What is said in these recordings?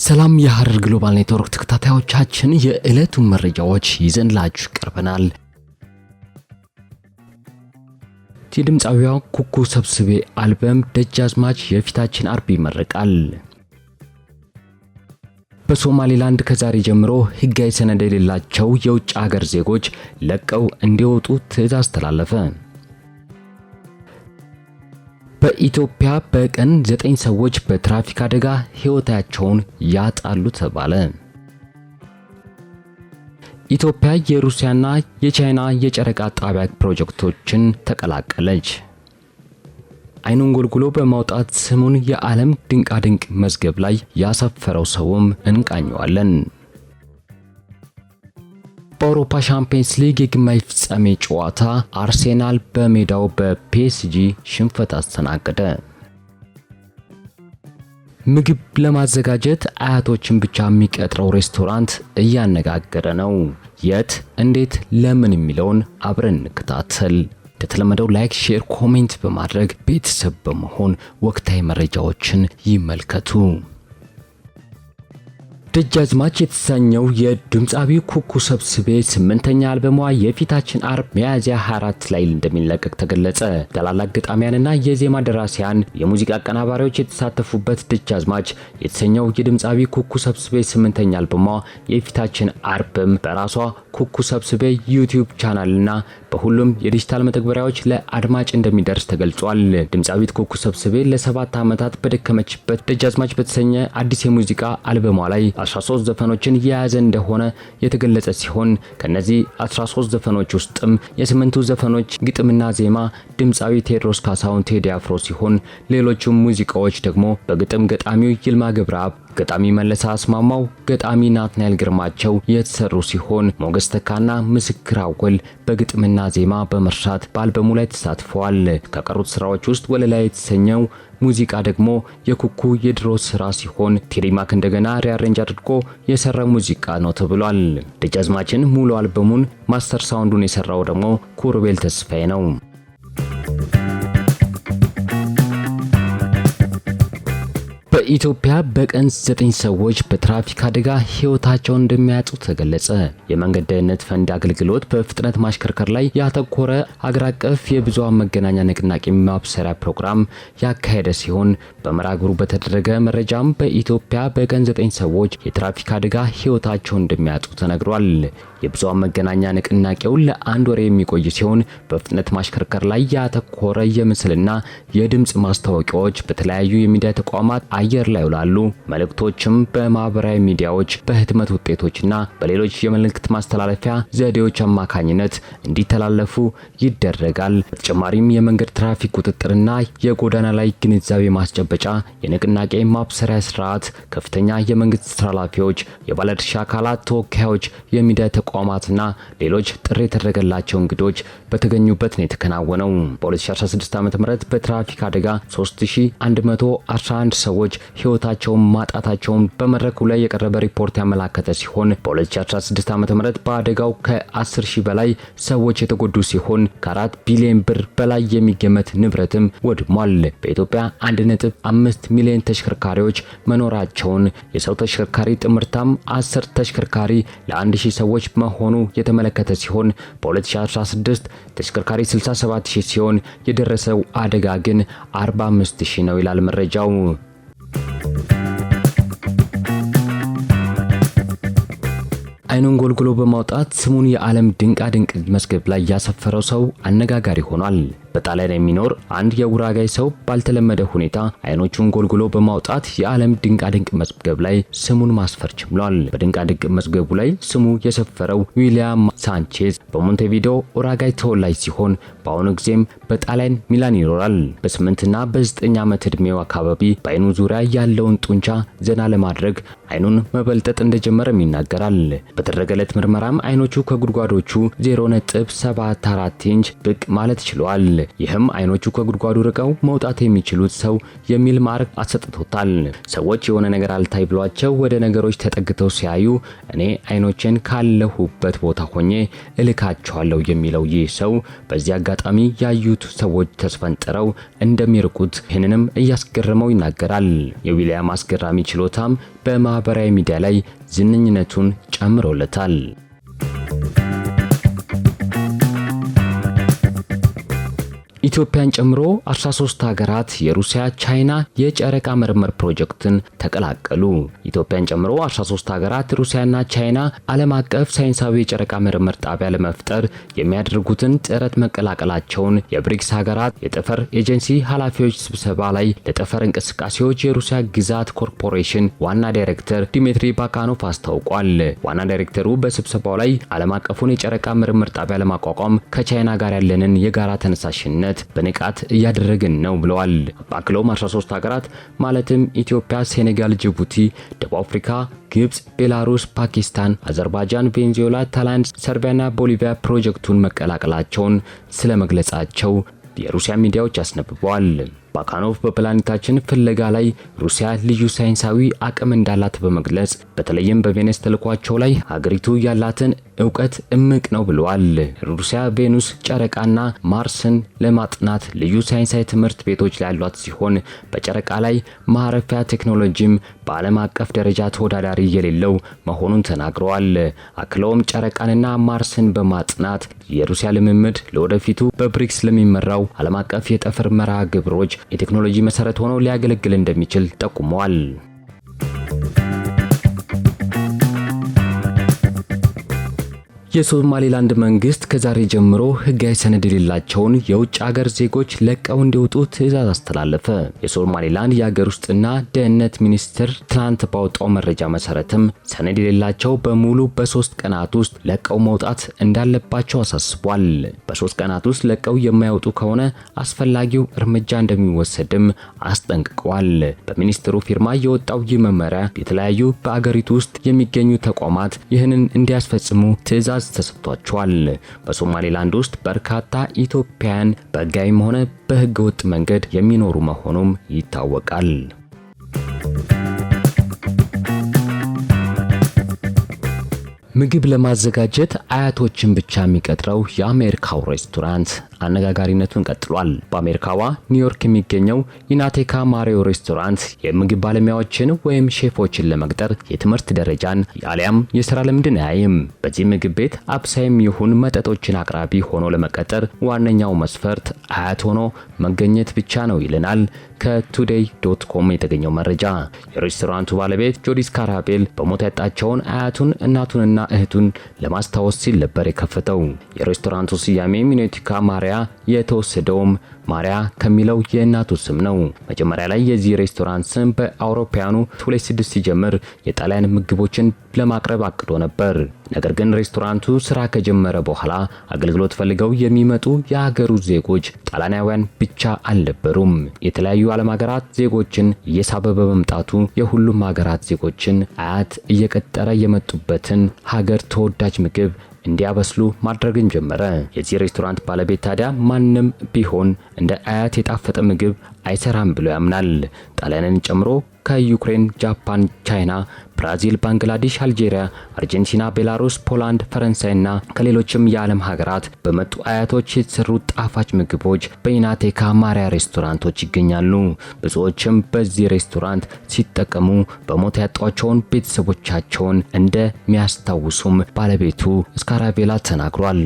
ሰላም የሐረር ግሎባል ኔትወርክ ተከታታዮቻችን የዕለቱን መረጃዎች ይዘንላችሁ ቀርበናል። የድምፃዊዋ ኩኩ ሰብስቤ አልበም ደጃዝማች የፊታችን አርብ ይመረቃል። በሶማሊላንድ ከዛሬ ጀምሮ ህጋዊ ሰነድ የሌላቸው የውጭ ሀገር ዜጎች ለቀው እንዲወጡ ትዕዛዝ ተላለፈ። በኢትዮጵያ በቀን 9 ሰዎች በትራፊክ አደጋ ህይወታቸውን ያጣሉ ተባለ። ኢትዮጵያ የሩሲያና የቻይና የጨረቃ ጣቢያ ፕሮጀክቶችን ተቀላቀለች። አይኑን ጎልጉሎ በማውጣት ስሙን የዓለም ድንቃድንቅ መዝገብ ላይ ያሰፈረው ሰውም እንቃኘዋለን። በአውሮፓ ሻምፒየንስ ሊግ የግማሽ ፍጻሜ ጨዋታ አርሴናል በሜዳው በፒኤስጂ ሽንፈት አስተናገደ። ምግብ ለማዘጋጀት አያቶችን ብቻ የሚቀጥረው ሬስቶራንት እያነጋገረ ነው። የት፣ እንዴት፣ ለምን የሚለውን አብረን እንከታተል። እንደተለመደው ላይክ፣ ሼር፣ ኮሜንት በማድረግ ቤተሰብ በመሆን ወቅታዊ መረጃዎችን ይመልከቱ። ደጃዝማች የተሰኘው የድምፃዊ ኩኩ ሰብስቤ 8ኛ አልበሟ የፊታችን አርብ ሚያዝያ 24 ላይ እንደሚለቀቅ ተገለጸ። ታላላቅ ገጣሚያንና የዜማ ደራሲያን፣ የሙዚቃ አቀናባሪዎች የተሳተፉበት ደጃዝማች የተሰኘው የድምፃዊ ኩኩ ሰብስቤ 8ኛ አልበሟ የፊታችን አርብም በራሷ ኩኩ ሰብስቤ ዩቲዩብ ቻናልና በሁሉም የዲጂታል መተግበሪያዎች ለአድማጭ እንደሚደርስ ተገልጿል። ድምፃዊት ኩኩ ሰብስቤ ለ7 ዓመታት በደከመችበት ደጃዝማች በተሰኘ አዲስ የሙዚቃ አልበሟ ላይ 13 ዘፈኖችን የያዘ እንደሆነ የተገለጸ ሲሆን ከነዚህ 13 ዘፈኖች ውስጥም የ8ቱ ዘፈኖች ግጥምና ዜማ ድምፃዊ ቴዎድሮስ ካሳሁን ቴዲ አፍሮ ሲሆን ሌሎቹም ሙዚቃዎች ደግሞ በግጥም ገጣሚው ይልማ ገብረአብ፣ ገጣሚ መለሳ አስማማው፣ ገጣሚ ናትናኤል ግርማቸው የተሰሩ ሲሆን ሞገስ ተካና ምስክር አወል በግጥምና ዜማ በመርሻት በአልበሙ ላይ ተሳትፈዋል። ከቀሩት ስራዎች ውስጥ ወለላይ የተሰኘው ሙዚቃ ደግሞ የኩኩ የድሮ ስራ ሲሆን ቴዲ ማክ እንደገና ሪአሬንጅ አድርጎ የሰራ ሙዚቃ ነው ተብሏል። ደጃዝማችን ሙሉ አልበሙን ማስተር ሳውንዱን የሰራው ደግሞ ኩሩቤል ተስፋዬ ነው። በኢትዮጵያ በቀን 9 ሰዎች በትራፊክ አደጋ ህይወታቸውን እንደሚያጡ ተገለጸ። የመንገድ ደህንነት ፈንድ አገልግሎት በፍጥነት ማሽከርከር ላይ ያተኮረ ሀገር አቀፍ የብዙሃን መገናኛ ንቅናቄ ማብሰሪያ ፕሮግራም ያካሄደ ሲሆን በመርሃ ግብሩ በተደረገ መረጃም በኢትዮጵያ በቀን 9 ሰዎች የትራፊክ አደጋ ህይወታቸውን እንደሚያጡ ተነግሯል። የብዙሃን መገናኛ ንቅናቄው ለአንድ ወር የሚቆይ ሲሆን በፍጥነት ማሽከርከር ላይ ያተኮረ የምስልና የድምጽ ማስታወቂያዎች በተለያዩ የሚዲያ ተቋማት አየር ላይ ይውላሉ። መልእክቶችም በማህበራዊ ሚዲያዎች፣ በህትመት ውጤቶችና በሌሎች የመልእክት ማስተላለፊያ ዘዴዎች አማካኝነት እንዲተላለፉ ይደረጋል። በተጨማሪም የመንገድ ትራፊክ ቁጥጥርና የጎዳና ላይ ግንዛቤ ማስጨበጫ፣ የንቅናቄ ማብሰሪያ ስርዓት፣ ከፍተኛ የመንግስት ኃላፊዎች፣ የባለድርሻ አካላት ተወካዮች፣ የሚዲያ ተቋማትና ሌሎች ጥሪ የተደረገላቸው እንግዶች በተገኙበት ነው የተከናወነው። በ2016 ዓ.ም በትራፊክ አደጋ 3111 ሰዎች ህይወታቸውን ማጣታቸውን በመድረኩ ላይ የቀረበ ሪፖርት ያመላከተ ሲሆን በ2016 ዓ.ም በአደጋው ከ10,000 በላይ ሰዎች የተጎዱ ሲሆን ከ4 ቢሊዮን ብር በላይ የሚገመት ንብረትም ወድሟል። በኢትዮጵያ 1.5 ሚሊዮን ተሽከርካሪዎች መኖራቸውን የሰው ተሽከርካሪ ጥምርታም 10 ተሽከርካሪ ለ1000 ሰዎች መሆኑ የተመለከተ ሲሆን በ2016 ተሽከርካሪ 67000 ሲሆን የደረሰው አደጋ ግን 45000 ነው ይላል መረጃው። አይኑን ጎልጉሎ በማውጣት ስሙን የዓለም ድንቃድንቅ መዝገብ ላይ ያሰፈረው ሰው አነጋጋሪ ሆኗል። በጣሊያን የሚኖር አንድ የጉራጋይ ሰው ባልተለመደ ሁኔታ አይኖቹን ጎልጉሎ በማውጣት የዓለም ድንቃድንቅ መዝገብ ላይ ስሙን ማስፈር ችሏል። በድንቃድንቅ መዝገቡ ላይ ስሙ የሰፈረው ዊሊያም ሳንቼዝ በሞንቴቪዲዮ ኡራጋይ ተወላጅ ሲሆን በአሁኑ ጊዜም በጣሊያን ሚላን ይኖራል። በ8ና በ9 ዓመት ዕድሜው አካባቢ በአይኑ ዙሪያ ያለውን ጡንቻ ዘና ለማድረግ አይኑን መበልጠጥ እንደጀመረም ይናገራል። በተደረገለት ምርመራም አይኖቹ ከጉድጓዶቹ 0.74 ኢንች ብቅ ማለት ችሏል። ይህም አይኖቹ ከጉድጓዱ ርቀው መውጣት የሚችሉት ሰው የሚል ማዕረግ አሰጥቶታል። ሰዎች የሆነ ነገር አልታይ ብሏቸው ወደ ነገሮች ተጠግተው ሲያዩ እኔ አይኖችን ካለሁበት ቦታ ሆኜ እልካቸዋለሁ የሚለው ይህ ሰው በዚህ አጋጣሚ ያዩት ሰዎች ተስፈንጥረው እንደሚርቁት ይህንንም እያስገረመው ይናገራል። የዊሊያም አስገራሚ ችሎታም በማህበራዊ ሚዲያ ላይ ዝነኝነቱን ጨምሮለታል። ኢትዮጵያን ጨምሮ 13 ሀገራት የሩሲያ ቻይና የጨረቃ ምርምር ፕሮጀክትን ተቀላቀሉ። ኢትዮጵያን ጨምሮ 13 ሀገራት ሩሲያና ቻይና ዓለም አቀፍ ሳይንሳዊ የጨረቃ ምርምር ጣቢያ ለመፍጠር የሚያደርጉትን ጥረት መቀላቀላቸውን የብሪክስ ሀገራት የጠፈር ኤጀንሲ ኃላፊዎች ስብሰባ ላይ ለጠፈር እንቅስቃሴዎች የሩሲያ ግዛት ኮርፖሬሽን ዋና ዳይሬክተር ዲሚትሪ ባካኖቭ አስታውቋል። ዋና ዳይሬክተሩ በስብሰባው ላይ ዓለም አቀፉን የጨረቃ ምርምር ጣቢያ ለማቋቋም ከቻይና ጋር ያለንን የጋራ ተነሳሽነት በንቃት እያደረግን ነው ብለዋል። አክለውም 13 ሀገራት ማለትም ኢትዮጵያ፣ ሴኔጋል፣ ጅቡቲ፣ ደቡብ አፍሪካ፣ ግብጽ፣ ቤላሩስ፣ ፓኪስታን፣ አዘርባይጃን፣ ቬኔዙዌላ፣ ታይላንድ፣ ሰርቢያና ቦሊቪያ ፕሮጀክቱን መቀላቀላቸውን ስለመግለጻቸው የሩሲያ ሚዲያዎች አስነብበዋል። ባካኖቭ በፕላኔታችን ፍለጋ ላይ ሩሲያ ልዩ ሳይንሳዊ አቅም እንዳላት በመግለጽ በተለይም በቬነስ ተልኳቸው ላይ ሀገሪቱ ያላትን እውቀት እምቅ ነው ብለዋል። ሩሲያ ቬኑስ፣ ጨረቃና ማርስን ለማጥናት ልዩ ሳይንሳዊ ትምህርት ቤቶች ያሏት ሲሆን በጨረቃ ላይ ማረፊያ ቴክኖሎጂም በዓለም አቀፍ ደረጃ ተወዳዳሪ የሌለው መሆኑን ተናግረዋል። አክለውም ጨረቃንና ማርስን በማጥናት የሩሲያ ልምምድ ለወደፊቱ በብሪክስ ለሚመራው ዓለም አቀፍ የጠፈር መርሃ ግብሮች የቴክኖሎጂ መሰረት ሆኖ ሊያገለግል እንደሚችል ጠቁመዋል። የሶማሌላንድ መንግስት ከዛሬ ጀምሮ ህጋዊ ሰነድ የሌላቸውን የውጭ ሀገር ዜጎች ለቀው እንዲወጡ ትዕዛዝ አስተላለፈ። የሶማሌላንድ የሀገር ውስጥና ደህንነት ሚኒስቴር ትናንት ባወጣው መረጃ መሰረትም ሰነድ የሌላቸው በሙሉ በ3 ቀናት ውስጥ ለቀው መውጣት እንዳለባቸው አሳስቧል። በ3 ቀናት ውስጥ ለቀው የማይወጡ ከሆነ አስፈላጊው እርምጃ እንደሚወሰድም አስጠንቅቀዋል። በሚኒስትሩ ፊርማ የወጣው ይህ መመሪያ የተለያዩ በአገሪቱ ውስጥ የሚገኙ ተቋማት ይህንን እንዲያስፈጽሙ ትዕዛዝ ተሰጥቷቸዋል። በሶማሌላንድ ውስጥ በርካታ ኢትዮጵያውያን በህጋዊም ሆነ በህገ ወጥ መንገድ የሚኖሩ መሆኑም ይታወቃል። ምግብ ለማዘጋጀት አያቶችን ብቻ የሚቀጥረው የአሜሪካው ሬስቶራንት አነጋጋሪነቱን ቀጥሏል። በአሜሪካዋ ኒውዮርክ የሚገኘው ኢናቴካ ማሪዮ ሬስቶራንት የምግብ ባለሙያዎችን ወይም ሼፎችን ለመቅጠር የትምህርት ደረጃን ያሊያም የሥራ ልምድን አያይም። በዚህ ምግብ ቤት አብሳይም ይሁን መጠጦችን አቅራቢ ሆኖ ለመቀጠር ዋነኛው መስፈርት አያት ሆኖ መገኘት ብቻ ነው ይለናል ከቱዴይ.com የተገኘው መረጃ። የሬስቶራንቱ ባለቤት ጆዲ ስካራቤል በሞት ያጣቸውን አያቱን እናቱንና እህቱን ለማስታወስ ሲል ነበር የከፈተው። የሬስቶራንቱ ስያሜ ኢናቴካ ማሪያ የተወሰደውም ማሪያ ከሚለው የእናቱ ስም ነው። መጀመሪያ ላይ የዚህ ሬስቶራንት ስም በአውሮፓውያኑ 26 ሲጀምር የጣሊያን ምግቦችን ለማቅረብ አቅዶ ነበር። ነገር ግን ሬስቶራንቱ ስራ ከጀመረ በኋላ አገልግሎት ፈልገው የሚመጡ የሀገሩ ዜጎች ጣሊያናውያን ብቻ አልነበሩም። የተለያዩ ዓለም ሀገራት ዜጎችን እየሳበ በመምጣቱ የሁሉም ሀገራት ዜጎችን አያት እየቀጠረ የመጡበትን ሀገር ተወዳጅ ምግብ እንዲያበስሉ ማድረግን ጀመረ። የዚህ ሬስቶራንት ባለቤት ታዲያ ማንም ቢሆን እንደ አያት የጣፈጠ ምግብ አይሰራም ብሎ ያምናል። ጣሊያንን ጨምሮ ከዩክሬን፣ ጃፓን፣ ቻይና፣ ብራዚል፣ ባንግላዴሽ፣ አልጄሪያ፣ አርጀንቲና፣ ቤላሩስ፣ ፖላንድ፣ ፈረንሳይና ከሌሎችም የዓለም ሀገራት በመጡ አያቶች የተሰሩ ጣፋጭ ምግቦች በኢናቴካ ማሪያ ሬስቶራንቶች ይገኛሉ። ብዙዎችም በዚህ ሬስቶራንት ሲጠቀሙ በሞት ያጧቸውን ቤተሰቦቻቸውን እንደሚያስታውሱም ባለቤቱ ስካራቤላ ተናግሯል።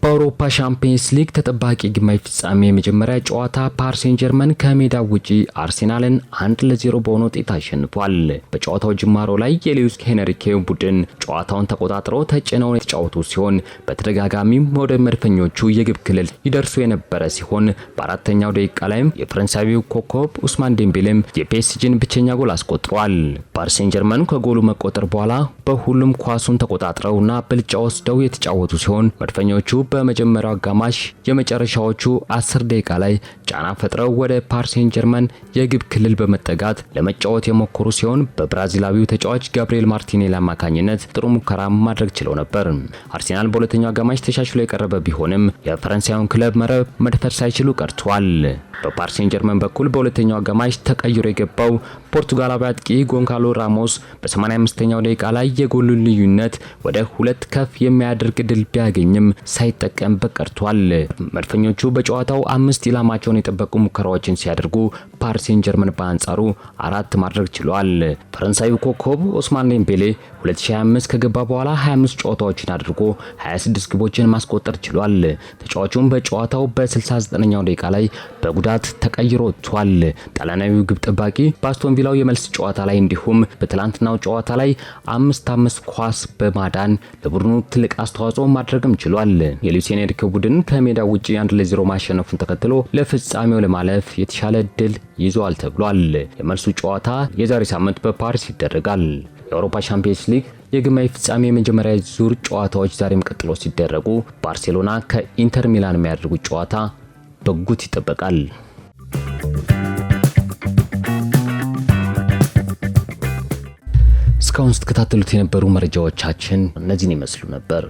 በአውሮፓ ሻምፒየንስ ሊግ ተጠባቂ ግማሽ ፍጻሜ የመጀመሪያ ጨዋታ ፓሪስ ሴን ጀርመን ከሜዳው ውጪ አርሴናልን 1-0 በሆነ ውጤት አሸንፏል። በጨዋታው ጅማሮ ላይ የሉዊስ ሄንሪኬ ቡድን ጨዋታውን ተቆጣጥሮ ተጭነው የተጫወቱ ሲሆን በተደጋጋሚም ወደ መድፈኞቹ የግብ ክልል ይደርሱ የነበረ ሲሆን በአራተኛው ደቂቃ ላይም የፈረንሳዊው ኮከብ ኡስማን ዴምቤሌም የፒኤስጂን ብቸኛ ጎል አስቆጥሯል። ፓሪስ ሴን ጀርመን ከጎሉ መቆጠር በኋላ በሁሉም ኳሱን ተቆጣጥረውና ብልጫ ወስደው የተጫወቱ ሲሆን መድፈኞቹ በመጀመሪያው አጋማሽ የመጨረሻዎቹ 10 ደቂቃ ላይ ጫና ፈጥረው ወደ ፓሪስ ሴን ጀርመን የግብ ክልል በመጠጋት ለመጫወት የሞከሩ ሲሆን በብራዚላዊው ተጫዋች ጋብሪኤል ማርቲኔሊ አማካኝነት ጥሩ ሙከራ ማድረግ ችለው ነበር። አርሰናል በሁለተኛው አጋማሽ ተሻሽሎ የቀረበ ቢሆንም የፈረንሳዩን ክለብ መረብ መድፈር ሳይችሉ ቀርተዋል። በፓሪስ ሴን ጀርመን በኩል በሁለተኛው አጋማሽ ተቀይሮ የገባው ፖርቱጋላዊ አጥቂ ጎንካሎ ራሞስ በ85ኛው ደቂቃ ላይ የጎሉን ልዩነት ወደ 2 ከፍ የሚያደርግ ድል ቢያገኝም ሳይጠቀምበት ቀርቷል። መድፈኞቹ በጨዋታው 5 ኢላማቸውን የጠበቁ ሙከራዎችን ሲያደርጉ ፓሪስ ሴን ጀርመን በአንጻሩ 4 ማድረግ ችሏል። ፈረንሳዩ ኮከብ ኦስማን ዴምቤሌ 2025 ከገባ በኋላ 25 ጨዋታዎችን አድርጎ 26 ግቦችን ማስቆጠር ችሏል። ተጫዋቹም በጨዋታው በ69ኛው ደቂቃ ላይ በጉዳት ተቀይሮ ወጥቷል። ጣሊያናዊው ግብ ጠባቂ በአስቶን ቪላው የመልስ ጨዋታ ላይ እንዲሁም በትላንትናው ጨዋታ ላይ 5 ኳስ በማዳን ለቡድኑ ትልቅ አስተዋጽኦ ማድረግም ችሏል። የሉዊስ ኤንሪኬ ቡድን ከሜዳ ውጪ 1-0 ማሸነፉን ተከትሎ ለፍጻሜው ለማለፍ የተሻለ እድል ይዟል ተብሏል። የመልሱ ጨዋታ የዛሬ ሳምንት በፓሪስ ይደረጋል። የአውሮፓ ቻምፒየንስ ሊግ የግማሽ ፍጻሜ የመጀመሪያ ዙር ጨዋታዎች ዛሬም ቀጥለው ሲደረጉ ባርሴሎና ከኢንተር ሚላን የሚያደርጉት ጨዋታ በጉት ይጠበቃል። እስካሁን ስትከታተሉት የነበሩ መረጃዎቻችን እነዚህን ይመስሉ ነበር።